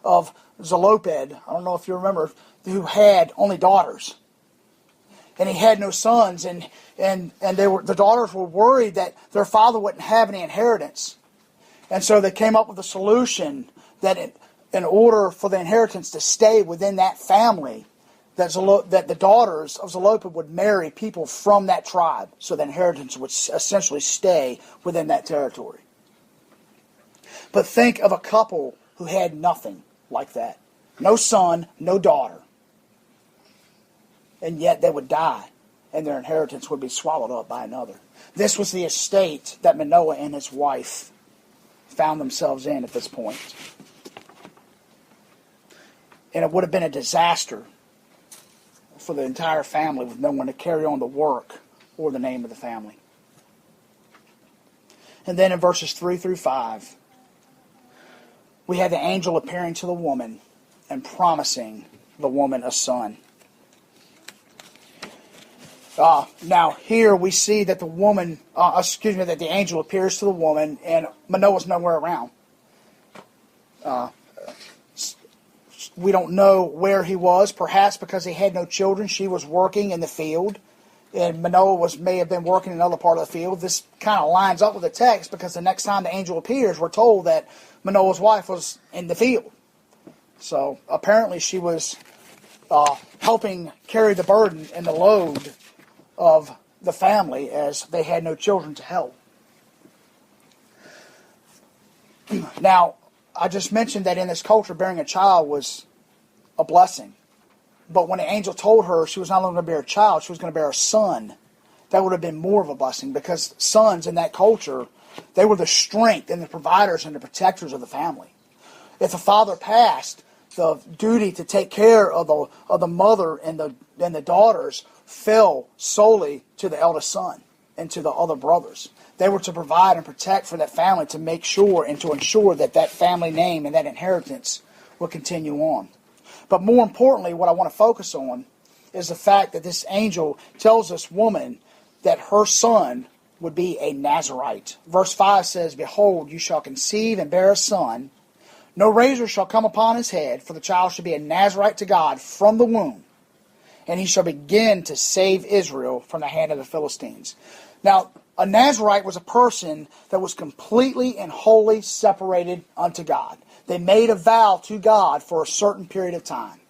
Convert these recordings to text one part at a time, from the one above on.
of Zelophehad, I don't know if you remember, who had only daughters. And he had no sons, and the daughters were worried that their father wouldn't have any inheritance. And so they came up with a solution that in order for the inheritance to stay within that family, that the daughters of Zelophehad would marry people from that tribe, so the inheritance would essentially stay within that territory. But think of a couple who had nothing like that. No son, no daughter. And yet they would die, and their inheritance would be swallowed up by another. This was the estate that Manoah and his wife found themselves in at this point. And it would have been a disaster for the entire family with no one to carry on the work or the name of the family. And then in verses 3 through 5, we have the angel appearing to the woman and promising the woman a son. Now here we see that that the angel appears to the woman, and Manoah's nowhere around. We don't know where he was, perhaps because he had no children. She was working in the field, and Manoah may have been working in another part of the field. This kind of lines up with the text, because the next time the angel appears, we're told that Manoah's wife was in the field. So apparently she was helping carry the burden and the load of the family, as they had no children to help. Now, I just mentioned that in this culture, bearing a child was a blessing. But when the angel told her she was not only going to bear a child, she was going to bear a son, that would have been more of a blessing, because sons in that culture, they were the strength and the providers and the protectors of the family. If the father passed, the duty to take care of the mother and the daughters fell solely to the eldest son and to the other brothers. They were to provide and protect for that family, to make sure and to ensure that that family name and that inheritance would continue on. But more importantly, what I want to focus on is the fact that this angel tells this woman that her son would be a Nazirite. Verse 5 says, "Behold, you shall conceive and bear a son. No razor shall come upon his head, for the child shall be a Nazirite to God from the womb. And he shall begin to save Israel from the hand of the Philistines." Now, a Nazirite was a person that was completely and wholly separated unto God. They made a vow to God for a certain period of time.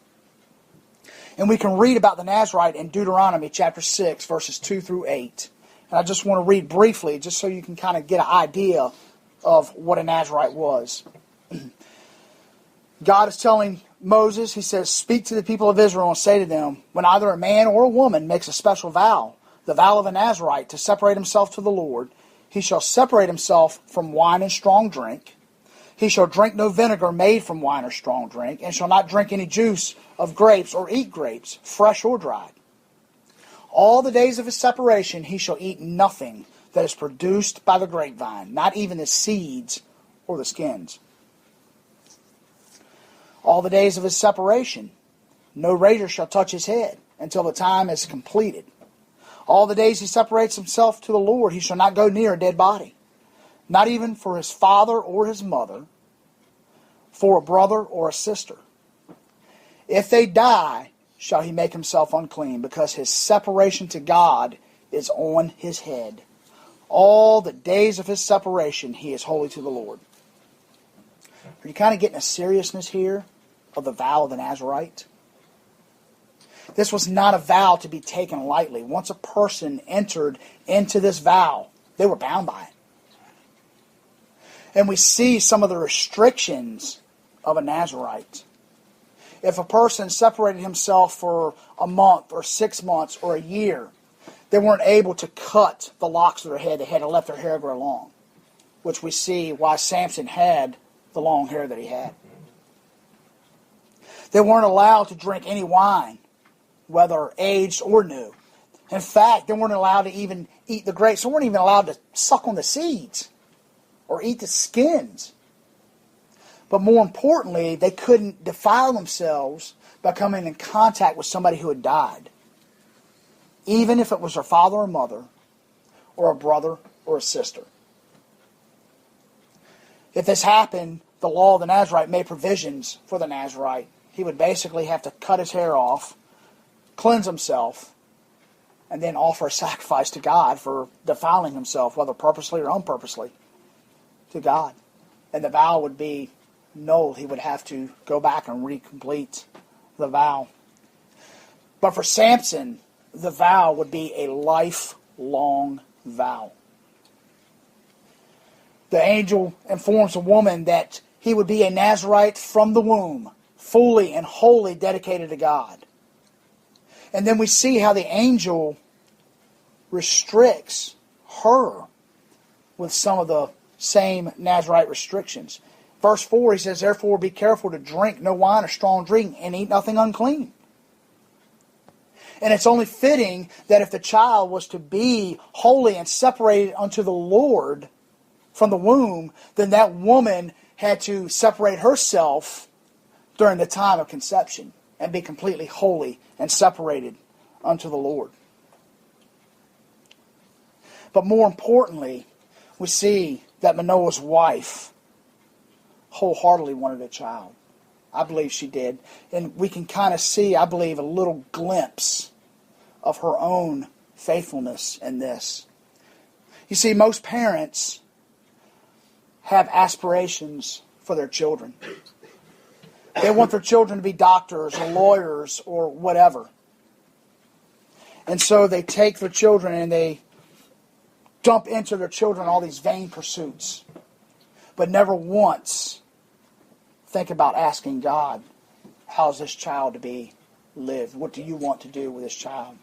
And we can read about the Nazirite in Deuteronomy chapter 6, verses 2 through 8. And I just want to read briefly, just so you can kind of get an idea of what a Nazirite was. God is telling Moses, he says, "Speak to the people of Israel and say to them, when either a man or a woman makes a special vow, the vow of a Nazirite, to separate himself to the Lord, he shall separate himself from wine and strong drink. He shall drink no vinegar made from wine or strong drink, and shall not drink any juice of grapes or eat grapes, fresh or dried. All the days of his separation he shall eat nothing that is produced by the grapevine, not even the seeds or the skins. All the days of his separation, no razor shall touch his head until the time is completed. All the days he separates himself to the Lord, he shall not go near a dead body, not even for his father or his mother, for a brother or a sister. If they die, shall he make himself unclean, because his separation to God is on his head. All the days of his separation he is holy to the Lord." Are you kind of getting a seriousness here of the vow of the Nazirite? This was not a vow to be taken lightly. Once a person entered into this vow, they were bound by it. And we see some of the restrictions of a Nazirite. If a person separated himself for a month or 6 months or a year, they weren't able to cut the locks of their head. They had to let their hair grow long, which we see why Samson had the long hair that he had. They weren't allowed to drink any wine, whether aged or new. In fact, they weren't allowed to even eat the grapes. They weren't even allowed to suck on the seeds or eat the skins. But more importantly, they couldn't defile themselves by coming in contact with somebody who had died, even if it was their father or mother, or a brother or a sister. If this happened, the law of the Nazarite made provisions for the Nazarite. He would basically have to cut his hair off, cleanse himself, and then offer a sacrifice to God for defiling himself, whether purposely or unpurposely, to God. And the vow would be null. He would have to go back and recomplete the vow. But for Samson, the vow would be a lifelong vow. The angel informs the woman that he would be a Nazarite from the womb, fully and wholly dedicated to God. And then we see how the angel restricts her with some of the same Nazarite restrictions. Verse 4, he says, therefore be careful to drink no wine or strong drink, and eat nothing unclean. And it's only fitting that if the child was to be holy and separated unto the Lord from the womb, then that woman had to separate herself during the time of conception and be completely holy and separated unto the Lord. But more importantly, we see that Manoah's wife wholeheartedly wanted a child. I believe she did. And we can kind of see, I believe, a little glimpse of her own faithfulness in this. You see, most parents have aspirations for their children. They want their children to be doctors or lawyers or whatever. And so they take their children and they dump into their children all these vain pursuits, but never once think about asking God, how's this child to be lived? What do you want to do with this child?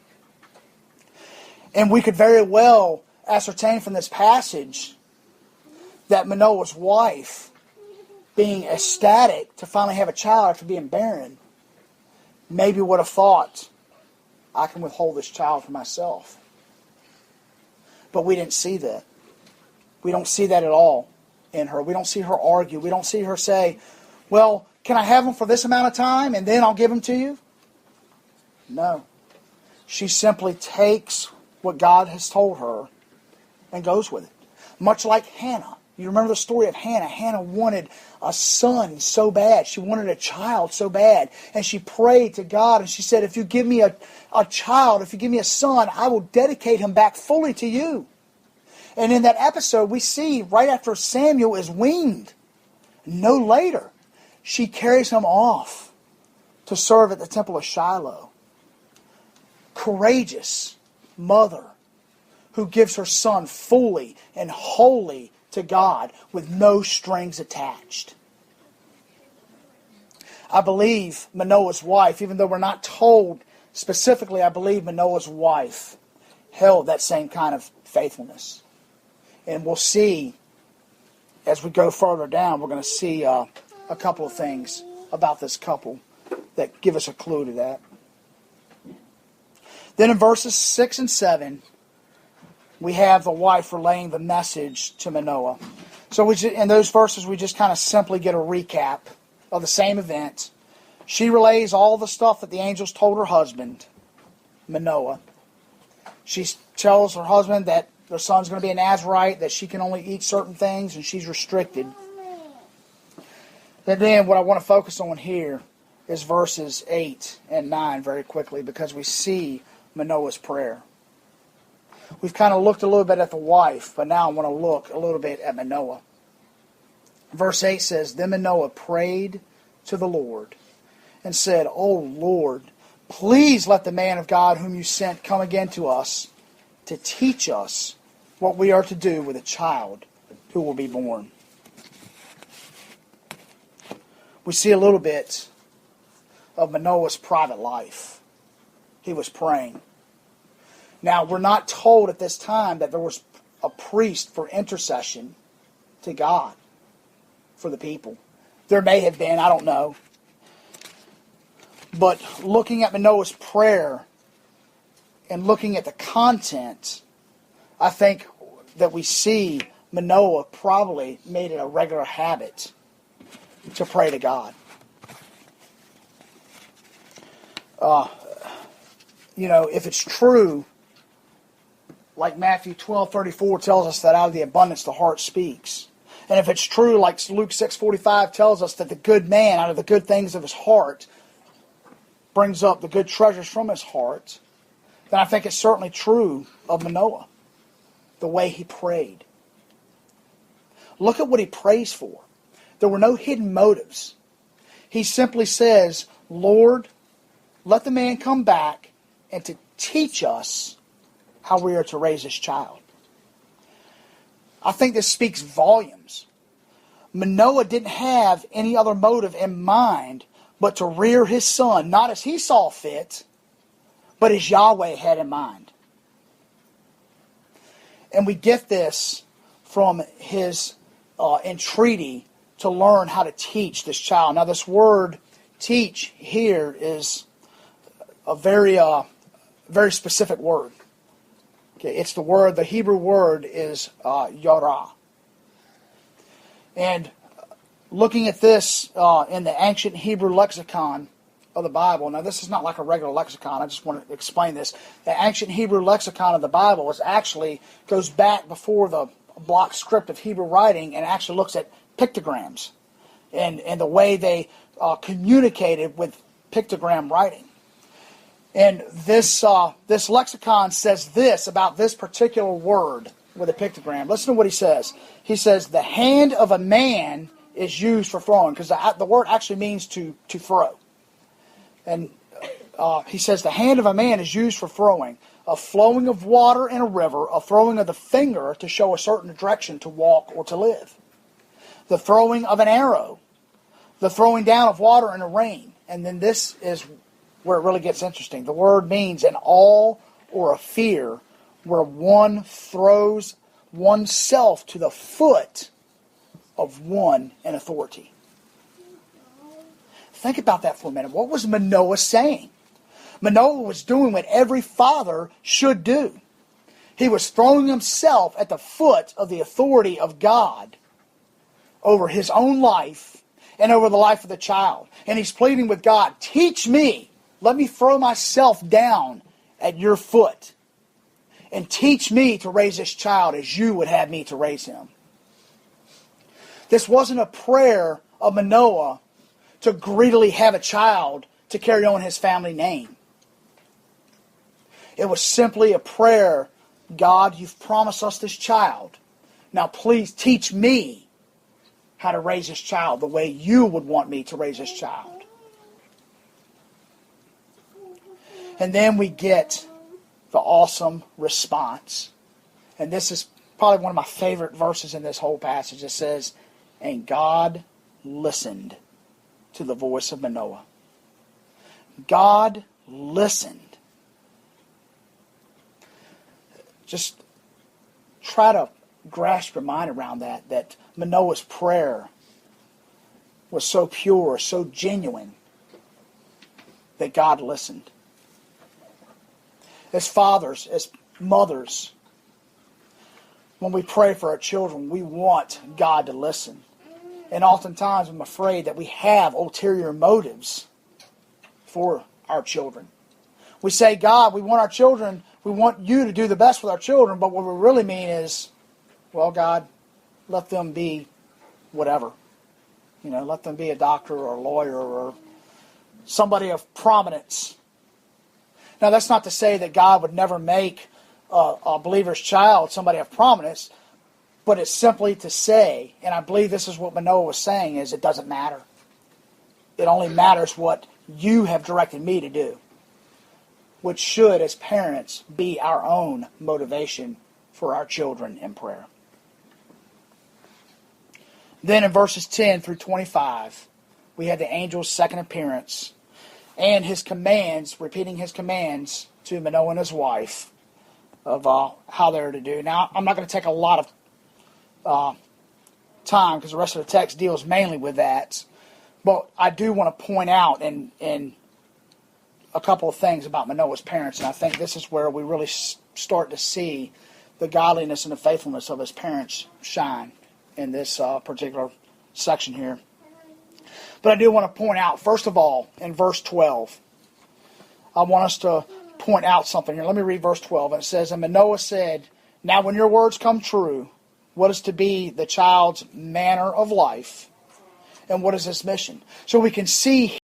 And we could very well ascertain from this passage that Manoah's wife, being ecstatic to finally have a child after being barren, maybe would have thought, I can withhold this child for myself. But we didn't see that. We don't see that at all in her. We don't see her argue. We don't see her say, well, can I have him for this amount of time and then I'll give him to you? No. She simply takes what God has told her and goes with it. Much like Hannah. You remember the story of Hannah. Hannah wanted a son so bad. She wanted a child so bad. And she prayed to God and she said, if you give me a child, if you give me a son, I will dedicate him back fully to you. And in that episode, we see right after Samuel is weaned, no later, she carries him off to serve at the temple of Shiloh. Courageous mother who gives her son fully and wholly to God with no strings attached. I believe Manoah's wife, even though we're not told specifically, I believe Manoah's wife held that same kind of faithfulness. And we'll see, as we go further down, we're going to see a couple of things about this couple that give us a clue to that. Then in verses 6 and 7, we have the wife relaying the message to Manoah. So in those verses, we just kind of simply get a recap of the same event. She relays all the stuff that the angels told her husband, Manoah. She tells her husband that their son's going to be a Nazarite, that she can only eat certain things, and she's restricted. And then what I want to focus on here is verses 8 and 9 very quickly, because we see Manoah's prayer. We've kind of looked a little bit at the wife, but now I want to look a little bit at Manoah. Verse 8 says, then Manoah prayed to the Lord and said, O Lord, please let the man of God whom you sent come again to us to teach us what we are to do with a child who will be born. We see a little bit of Manoah's private life. He was praying. Now, we're not told at this time that there was a priest for intercession to God for the people. There may have been, I don't know. But looking at Manoah's prayer and looking at the content, I think that we see Manoah probably made it a regular habit to pray to God. If it's true, like Matthew 12:34 tells us that out of the abundance the heart speaks. And if it's true, like Luke 6:45 tells us, that the good man, out of the good things of his heart, brings up the good treasures from his heart, then I think it's certainly true of Manoah, the way he prayed. Look at what he prays for. There were no hidden motives. He simply says, Lord, let the man come back and to teach us how we are to raise this child. I think this speaks volumes. Manoah didn't have any other motive in mind but to rear his son, not as he saw fit, but as Yahweh had in mind. And we get this from his entreaty to learn how to teach this child. Now this word teach here is a very specific word. Okay, it's the Hebrew word is yarah. And looking at this in the ancient Hebrew lexicon of the Bible, now this is not like a regular lexicon, I just want to explain this. The ancient Hebrew lexicon of the Bible goes back before the block script of Hebrew writing and actually looks at pictograms and the way they communicated with pictogram writing. And this lexicon says this about this particular word with a pictogram. Listen to what he says. He says, the hand of a man is used for throwing, because the word actually means to throw. And he says, the hand of a man is used for throwing. A flowing of water in a river, a throwing of the finger to show a certain direction to walk or to live. The throwing of an arrow. The throwing down of water in a rain. And then this is where it really gets interesting. The word means an awe or a fear where one throws oneself to the foot of one in authority. Think about that for a minute. What was Manoah saying? Manoah was doing what every father should do. He was throwing himself at the foot of the authority of God over his own life and over the life of the child. And he's pleading with God, teach me. Let me throw myself down at your foot. And teach me to raise this child as you would have me to raise him. This wasn't a prayer of Manoah to greedily have a child to carry on his family name. It was simply a prayer, God, you've promised us this child. Now please teach me how to raise this child the way you would want me to raise this child. And then we get the awesome response. And this is probably one of my favorite verses in this whole passage. It says, and God listened to the voice of Manoah. God listened. Just try to grasp your mind around that Manoah's prayer was so pure, so genuine, that God listened. As fathers, as mothers, when we pray for our children, we want God to listen. And oftentimes I'm afraid that we have ulterior motives for our children. We say, God, we want our children, we want you to do the best with our children, but what we really mean is, well, God, let them be whatever. Let them be a doctor or a lawyer or somebody of prominence. Now, that's not to say that God would never make a believer's child somebody of prominence, but it's simply to say, and I believe this is what Manoah was saying, is it doesn't matter. It only matters what you have directed me to do, which should, as parents, be our own motivation for our children in prayer. Then in verses 10 through 25, we had the angel's second appearance and his commands, repeating his commands to Manoah and his wife of how they're to do. Now, I'm not going to take a lot of time because the rest of the text deals mainly with that. But I do want to point out in a couple of things about Manoah's parents, and I think this is where we really start to see the godliness and the faithfulness of his parents shine in this particular section here. But I do want to point out, first of all, in verse 12, I want us to point out something here. Let me read verse 12. And it says, and Manoah said, now when your words come true, what is to be the child's manner of life, and what is his mission. So we can see